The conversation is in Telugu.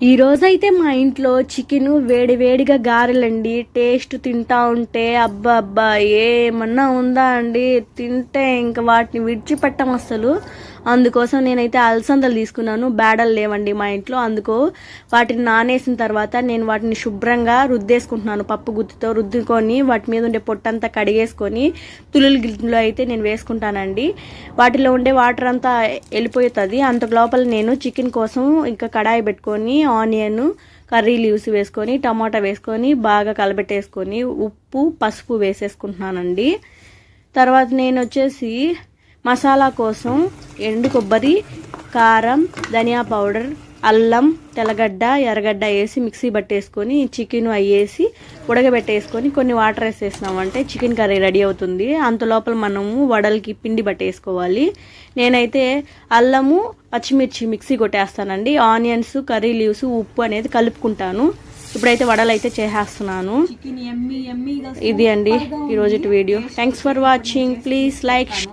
ఈ రోజైతే మా ఇంట్లో చికెన్ వేడివేడిగా గారెలండి. టేస్ట్ తింటా ఉంటే అబ్బా అబ్బా ఏమన్నా ఉందా అండి, తింటే ఇంకా వాటిని విడిచిపెట్టం అసలు. అందుకోసం నేనైతే అలసందలు తీసుకున్నాను. బేడలు లేవండి మా ఇంట్లో, అందుకో వాటిని నానేసిన తర్వాత నేను వాటిని శుభ్రంగా రుద్దేసుకుంటున్నాను. పప్పు గుత్తితో రుద్దుకొని వాటి మీద ఉండే పొట్టంతా కడిగేసుకొని తులులు గిన్నెలో అయితే నేను వేసుకుంటానండి. వాటిలో ఉండే వాటర్ అంతా వెళ్ళిపోతుంది. అంత లోపల నేను చికెన్ కోసం ఇంకా కడాయి పెట్టుకొని ఆనియన్, కర్రీ లీవ్స్ వేసుకొని టమాటా వేసుకొని బాగా కలబెట్టేసుకొని ఉప్పు పసుపు వేసేసుకుంటున్నానండి. తర్వాత నేను వచ్చేసి మసాలా కోసం ఎండు కొబ్బరి, కారం, ధనియా పౌడర్, అల్లం, తెల్లగడ్డ, ఎర్రగడ్డ వేసి మిక్సీ పట్టేసుకొని చికెన్ వేసి ఉడకబెట్టేసుకొని కొన్ని వాటర్ వేసేసినామంటే చికెన్ కర్రీ రెడీ అవుతుంది. అంత లోపల మనము వడలకి పిండి పట్టేసుకోవాలి. నేనైతే అల్లము, పచ్చిమిర్చి మిక్సీ కొట్టేస్తానండి. ఆనియన్స్, కర్రీ లీవ్స్, ఉప్పు అనేది కలుపుకుంటాను. ఇప్పుడైతే వడలు అయితే చేసేస్తున్నాను. ఇది అండి ఈరోజు video. Thanks for watching. Please like.